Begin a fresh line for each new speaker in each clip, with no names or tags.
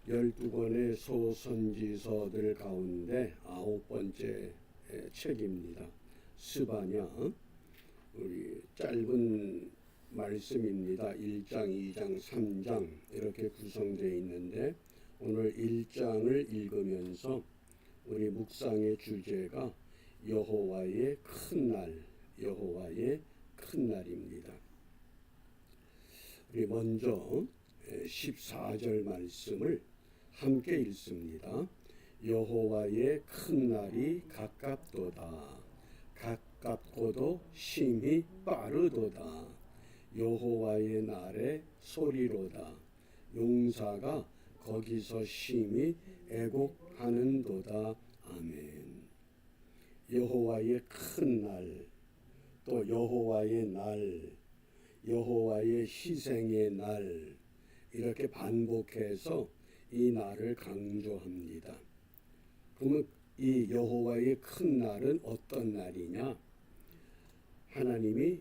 12권의 소선지서들 가운데 9번째 책입니다. 스바냐. 우리 짧은 말씀입니다. 1장, 2장, 3장 이렇게 구성되어 있는데 오늘 1장을 읽으면서 우리 묵상의 주제가 여호와의 큰 날, 여호와의 큰 날입니다. 우리 먼저 14절 말씀을 함께 읽습니다. 여호와의 큰 날이 가깝도다. 가깝고도 심히 빠르도다. 여호와의 날의 소리로다. 용사가 거기서 심히 애곡하는도다. 아멘. 여호와의 큰 날, 또 여호와의 날, 여호와의 희생의 날, 이렇게 반복해서 이 날을 강조합니다. 그러면 이 여호와의 큰 날은 어떤 날이냐? 하나님의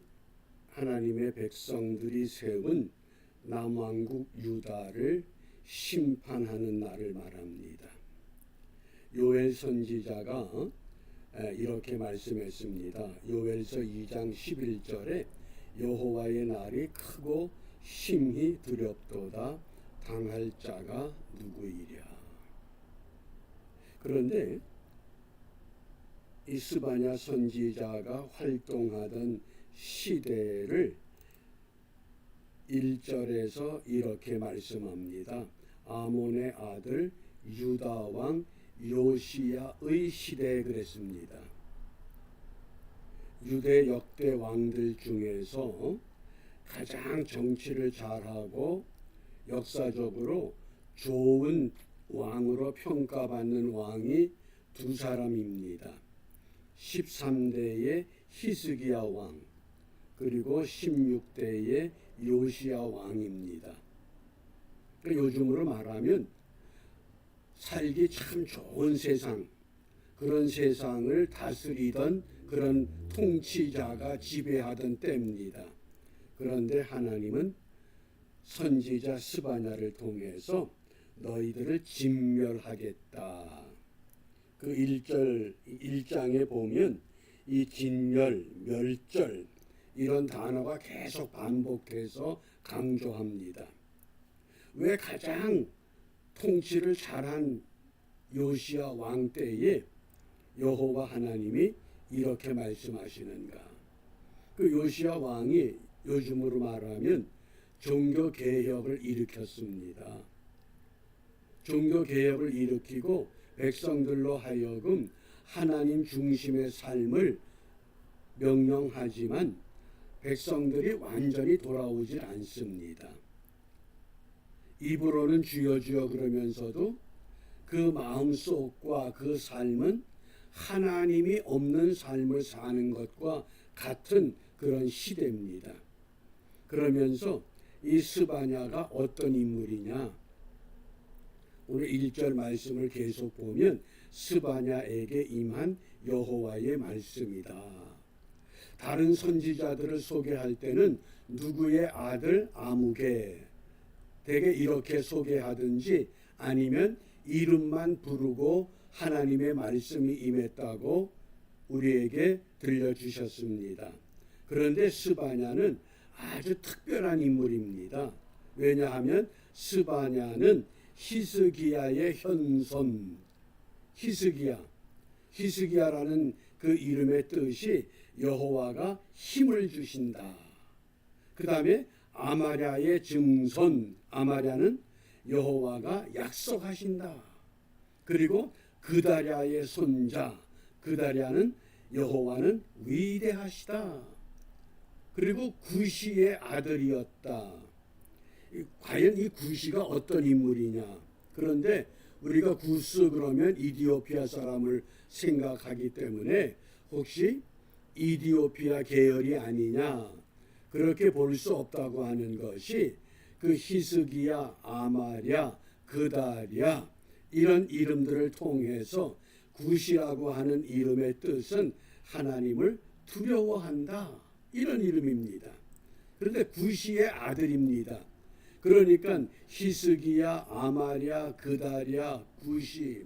백성들이 세운 남왕국 유다를 심판하는 날을 말합니다. 요엘 선지자가 이렇게 말씀했습니다. 요엘서 2장 11절에 여호와의 날이 크고 심히 두렵도다. 당할 자가 누구이랴. 그런데 이 스바냐 선지자가 활동하던 시대를 1절에서 이렇게 말씀합니다. 아몬의 아들 유다 왕 요시야의 시대에 그랬습니다. 유대 역대 왕들 중에서 가장 정치를 잘하고 역사적으로 좋은 왕으로 평가받는 왕이 두 사람입니다. 13대의 히스기야 왕, 그리고 16대의 요시야 왕입니다. 요즘으로 말하면 살기 참 좋은 세상, 그런 세상을 다스리던 그런 통치자가 지배하던 때입니다. 그런데 하나님은 선지자 스바냐를 통해서 너희들을 진멸하겠다. 그 1장에 보면 이 진멸, 멸절 이런 단어가 계속 반복해서 강조합니다. 왜 가장 통치를 잘한 요시야 왕 때에 여호와 하나님이 이렇게 말씀하시는가? 그 요시야 왕이 요즘으로 말하면 종교 개혁을 일으켰습니다. 종교 개혁을 일으키고 백성들로 하여금 하나님 중심의 삶을 명령하지만 백성들이 완전히 돌아오질 않습니다. 입으로는 주여 주여 그러면서도 그 마음속과 그 삶은 하나님이 없는 삶을 사는 것과 같은 그런 시대입니다. 그러면서 이 스바냐가 어떤 인물이냐? 오늘 1절 말씀을 계속 보면 스바냐에게 임한 여호와의 말씀이다. 다른 선지자들을 소개할 때는 누구의 아들 아무개 대개 이렇게 소개하든지 아니면 이름만 부르고 하나님의 말씀이 임했다고 우리에게 들려주셨습니다. 그런데 스바냐는 아주 특별한 인물입니다. 왜냐하면 스바냐는 히스기야의 현손, 히스기야라는 그 이름의 뜻이 여호와가 힘을 주신다. 그 다음에 아마랴의 증손, 아마랴는 여호와가 약속하신다. 그리고 그다랴의 손자, 그다랴는 여호와는 위대하시다. 그리고 구시의 아들이었다. 과연 이 구시가 어떤 인물이냐? 그런데 우리가 구스 그러면 이디오피아 사람을 생각하기 때문에 혹시 이디오피아 계열이 아니냐? 그렇게 볼 수 없다고 하는 것이 그 히스기야, 아마랴, 그다랴 이런 이름들을 통해서 구시라고 하는 이름의 뜻은 하나님을 두려워한다. 이런 이름입니다. 그런데 구시의 아들입니다. 그러니까 히스기야, 아마랴, 그다랴, 구시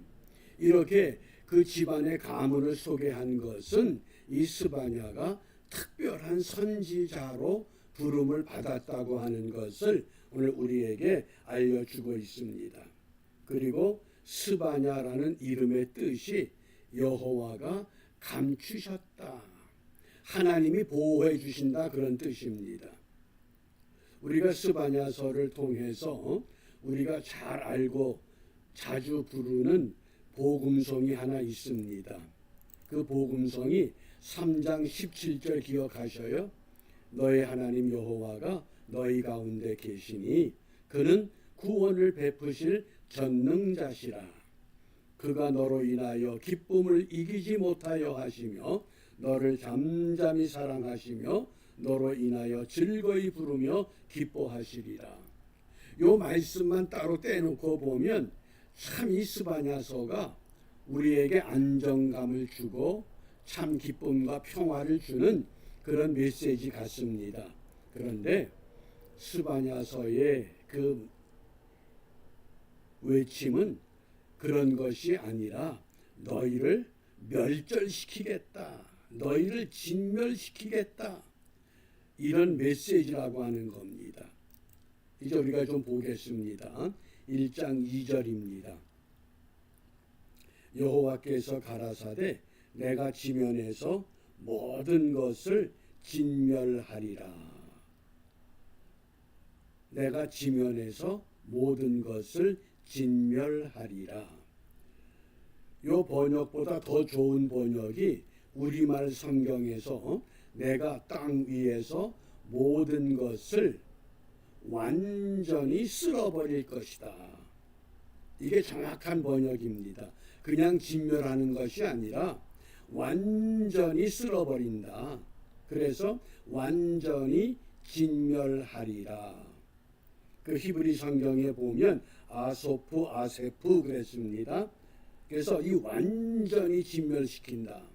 이렇게 그 집안의 가문을 소개한 것은 이 스바냐가 특별한 선지자로 부름을 받았다고 하는 것을 오늘 우리에게 알려주고 있습니다. 그리고 스바냐라는 이름의 뜻이 여호와가 감추셨다, 하나님이 보호해 주신다, 그런 뜻입니다. 우리가 스바냐서를 통해서 우리가 잘 알고 자주 부르는 복음성이 하나 있습니다. 그 복음성이 3장 17절 기억하셔요? 너의 하나님 여호와가 너희 가운데 계시니 그는 구원을 베푸실 전능자시라. 그가 너로 인하여 기쁨을 이기지 못하여 하시며 너를 잠잠히 사랑하시며 너로 인하여 즐거이 부르며 기뻐하시리라. 요 말씀만 따로 떼놓고 보면 참 이 스바냐서가 우리에게 안정감을 주고 참 기쁨과 평화를 주는 그런 메시지 같습니다. 그런데 스바냐서의 그 외침은 그런 것이 아니라 너희를 멸절시키겠다, 너희를 진멸시키겠다, 이런 메시지라고 하는 겁니다. 이제 우리가 좀 보겠습니다. 1장 2절입니다. 여호와께서 가라사대 내가 지면에서 모든 것을 진멸하리라. 내가 지면에서 모든 것을 진멸하리라. 요 번역보다 더 좋은 번역이 우리말 성경에서 내가 땅 위에서 모든 것을 완전히 쓸어버릴 것이다. 이게 정확한 번역입니다. 그냥 진멸하는 것이 아니라 완전히 쓸어버린다. 그래서 완전히 진멸하리라. 그 히브리 성경에 보면 아소프, 아세프 그랬습니다. 그래서 이 완전히 진멸시킨다.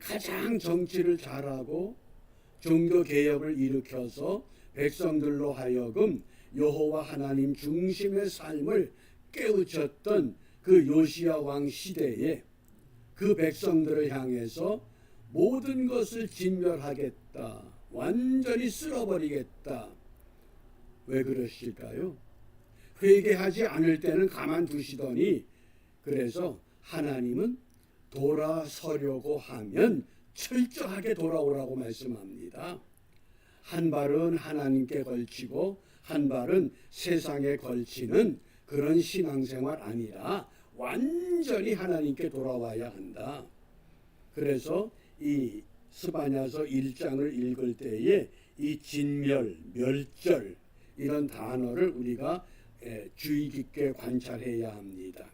가장 정치를 잘하고 종교 개혁을 일으켜서 백성들로 하여금 여호와 하나님 중심의 삶을 깨우쳤던 그 요시야 왕 시대에 그 백성들을 향해서 모든 것을 진멸하겠다, 완전히 쓸어버리겠다. 왜 그러실까요? 회개하지 않을 때는 가만두시더니 그래서 하나님은 돌아서려고 하면 철저하게 돌아오라고 말씀합니다. 한 발은 하나님께 걸치고 한 발은 세상에 걸치는 그런 신앙생활 아니라 완전히 하나님께 돌아와야 한다. 그래서 이 스바냐서 1장을 읽을 때에 이 진멸, 멸절 이런 단어를 우리가 주의 깊게 관찰해야 합니다.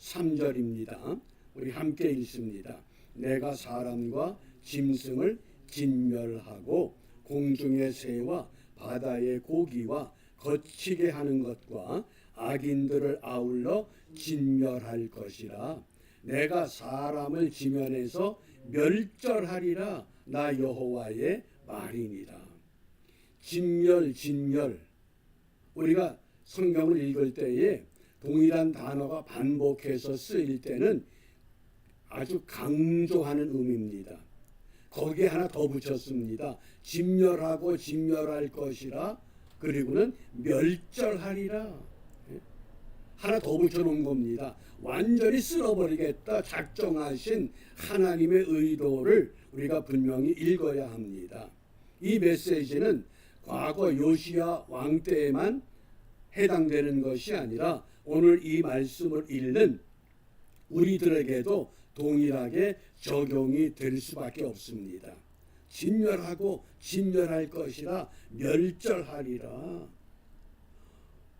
3절입니다. 우리 함께 읽습니다. 내가 사람과 짐승을 진멸하고 공중의 새와 바다의 고기와 거치게 하는 것과 악인들을 아울러 진멸할 것이라. 내가 사람을 지면에서 멸절하리라. 나 여호와의 말이니라. 진멸, 진멸. 우리가 성경을 읽을 때에 동일한 단어가 반복해서 쓰일 때는 아주 강조하는 의미입니다. 거기에 하나 더 붙였습니다. 진멸하고 진멸할 것이라. 그리고는 멸절하리라. 하나 더 붙여놓은 겁니다. 완전히 쓸어버리겠다 작정하신 하나님의 의도를 우리가 분명히 읽어야 합니다. 이 메시지는 과거 요시야 왕 때에만 해당되는 것이 아니라 오늘 이 말씀을 읽는 우리들에게도 동일하게 적용이 될 수밖에 없습니다. 진멸하고 진멸할 것이라 멸절하리라.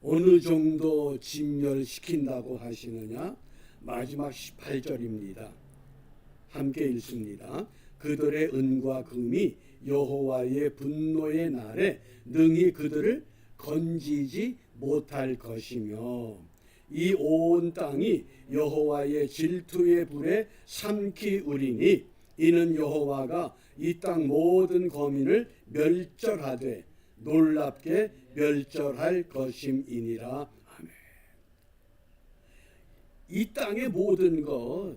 어느 정도 진멸시킨다고 하시느냐? 마지막 18절입니다. 함께 읽습니다. 그들의 은과 금이 여호와의 분노의 날에 능히 그들을 건지지 못할 것이며 이 온 땅이 여호와의 질투의 불에 삼키 우리니 이는 여호와가 이 땅 모든 거민을 멸절하되 놀랍게 멸절할 것임이니라. 아멘. 이 땅의 모든 것,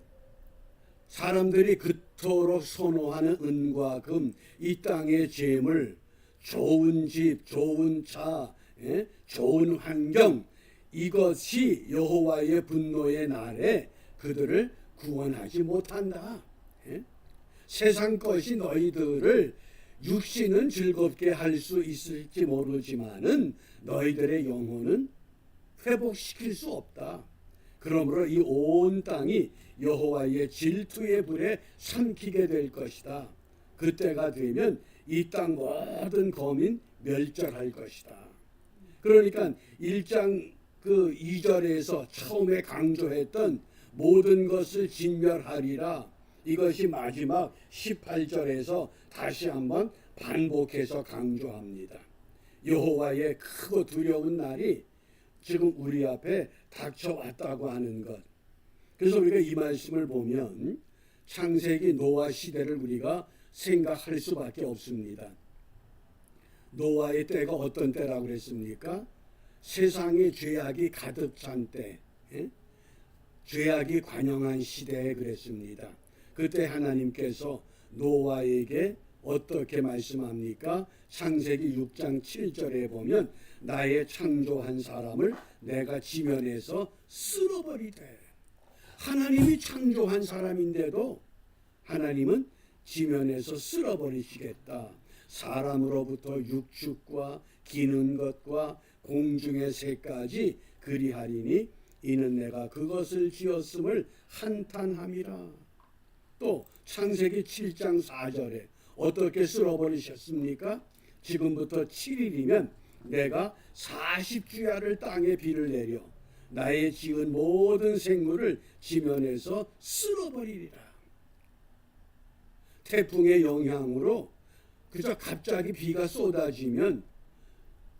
사람들이 그토록 선호하는 은과 금, 이 땅의 재물, 좋은 집, 좋은 차, 좋은 환경, 이것이 여호와의 분노의 날에 그들을 구원하지 못한다. 세상 것이 너희들을 육신은 즐겁게 할 수 있을지 모르지만은 너희들의 영혼은 회복시킬 수 없다. 그러므로 이 온 땅이 여호와의 질투의 불에 삼키게 될 것이다. 그때가 되면 이 땅 모든 거민 멸절할 것이다. 그러니까 1장 그 2절에서 처음에 강조했던 모든 것을 진멸하리라, 이것이 마지막 18절에서 다시 한번 반복해서 강조합니다. 여호와의 크고 두려운 날이 지금 우리 앞에 닥쳐왔다고 하는 것. 그래서 우리가 이 말씀을 보면 창세기 노아 시대를 우리가 생각할 수밖에 없습니다. 노아의 때가 어떤 때라고 그랬습니까? 세상에 죄악이 가득 찬 때, 죄악이 관영한 시대에 그랬습니다. 그때 하나님께서 노아에게 어떻게 말씀합니까? 창세기 6장 7절에 보면 나의 창조한 사람을 내가 지면에서 쓸어버리되, 하나님이 창조한 사람인데도 하나님은 지면에서 쓸어버리시겠다. 사람으로부터 육축과 기는 것과 공중의 새까지 그리하리니 이는 내가 그것을 지었음을 한탄함이라. 또 창세기 7장 4절에 어떻게 쓸어버리셨습니까? 지금부터 7일이면 내가 40주야를 땅에 비를 내려 나의 지은 모든 생물을 지면에서 쓸어버리리라. 태풍의 영향으로 그저 갑자기 비가 쏟아지면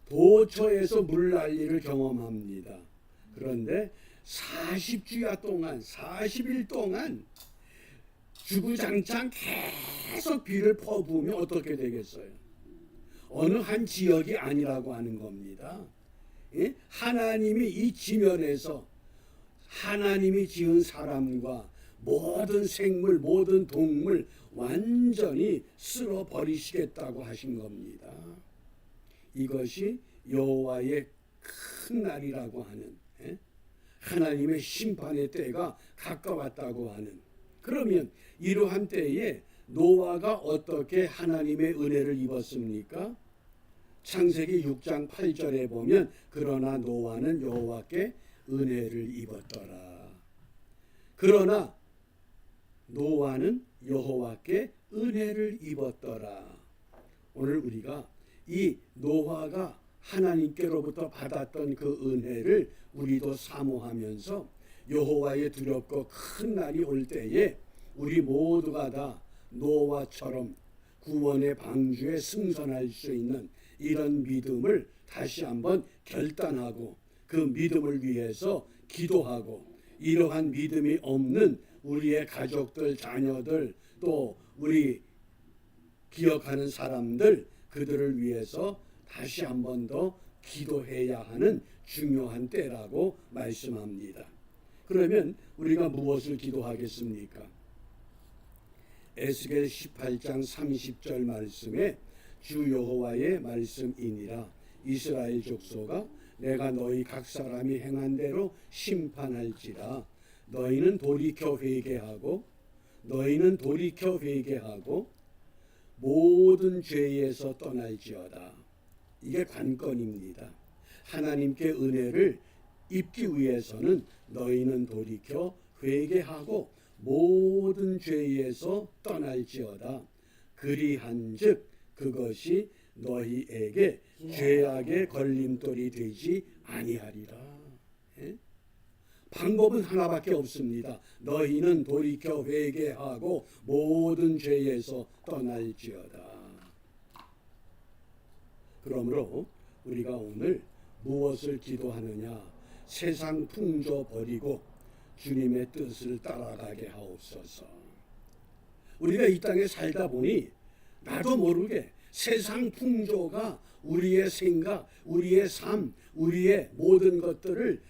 도처에서 물난리를 경험합니다. 그런데 40주야 동안, 40일 동안 주구장창 계속 비를 퍼부으면 어떻게 되겠어요? 어느 한 지역이 아니라고 하는 겁니다. 하나님이 이 지면에서 하나님이 지은 사람과 모든 생물, 모든 동물 완전히 쓸어버리시겠다고 하신 겁니다. 이것이 여호와의 큰 날이라고 하는, 하나님의 심판의 때가 가까웠다고 하는. 그러면 이러한 때에 노아가 어떻게 하나님의 은혜를 입었습니까? 창세기 6장 8절에 보면 그러나 노아는 여호와께 은혜를 입었더라. 그러나 노아는 여호와께 은혜를 입었더라. 오늘 우리가 이 노아가 하나님께로부터 받았던 그 은혜를 우리도 사모하면서 여호와의 두렵고 큰 날이 올 때에 우리 모두가 다 노아처럼 구원의 방주에 승선할 수 있는 이런 믿음을 다시 한번 결단하고 그 믿음을 위해서 기도하고, 이러한 믿음이 없는 우리의 가족들, 자녀들, 또 우리 기억하는 사람들, 그들을 위해서 다시 한 번 더 기도해야 하는 중요한 때라고 말씀합니다. 그러면 우리가 무엇을 기도하겠습니까? 에스겔 18장 30절 말씀에 주 여호와의 말씀이니라. 이스라엘 족속아, 내가 너희 각 사람이 행한 대로 심판할지라. 너희는 돌이켜 회개하고 모든 죄에서 떠날지어다. 이게 관건입니다. 하나님께 은혜를 입기 위해서는 너희는 돌이켜 회개하고 모든 죄에서 떠날지어다. 그리한즉 그것이 너희에게 죄악의 걸림돌이 되지 아니하리라. 방법은 하나밖에 없습니다. 너희는 돌이켜 회개하고 모든 죄에서 떠날지어다. 그러므로 우리가 오늘 무엇을 기도하느냐? 세상 풍조 버리고 주님의 뜻을 따라가게 하옵소서. 우리가 이 땅에 살다 보니 나도 모르게 세상 풍조가 우리의 생각, 우리의 삶, 우리의 모든 것들을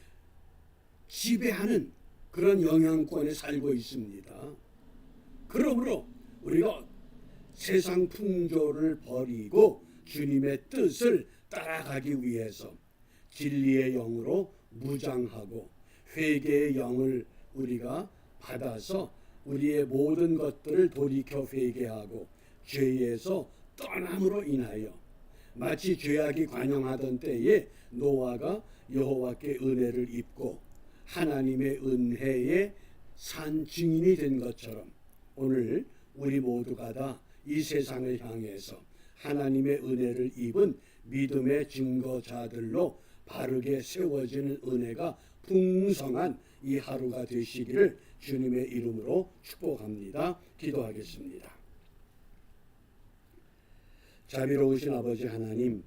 지배하는 그런 영향권에 살고 있습니다. 그러므로 우리가 세상 풍조를 버리고 주님의 뜻을 따라가기 위해서 진리의 영으로 무장하고 회개의 영을 우리가 받아서 우리의 모든 것들을 돌이켜 회개하고 죄에서 떠남으로 인하여 마치 죄악이 관영하던 때에 노아가 여호와께 은혜를 입고 하나님의 은혜에 산 증인이 된 것처럼 오늘 우리 모두가 다 이 세상을 향해서 하나님의 은혜를 입은 믿음의 증거자들로 바르게 세워지는 은혜가 풍성한 이 하루가 되시기를 주님의 이름으로 축복합니다. 기도하겠습니다. 자비로우신 아버지 하나님,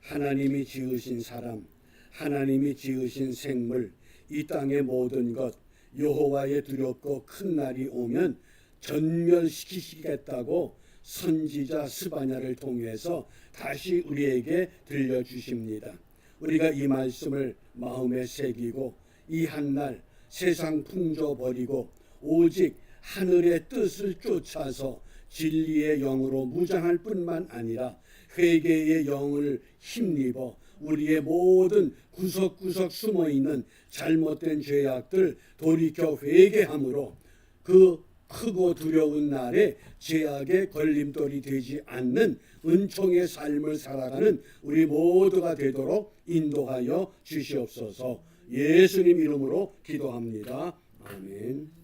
하나님이 지으신 사람, 하나님이 지으신 생물, 이 땅의 모든 것, 여호와의 두렵고 큰 날이 오면 전멸시키시겠다고 선지자 스바냐를 통해서 다시 우리에게 들려주십니다. 우리가 이 말씀을 마음에 새기고 이 한날 세상 풍조 버리고 오직 하늘의 뜻을 쫓아서 진리의 영으로 무장할 뿐만 아니라 회개의 영을 힘입어 우리의 모든 구석구석 숨어있는 잘못된 죄악들 돌이켜 회개함으로 그 크고 두려운 날에 죄악의 걸림돌이 되지 않는 은총의 삶을 살아가는 우리 모두가 되도록 인도하여 주시옵소서. 예수님 이름으로 기도합니다. 아멘.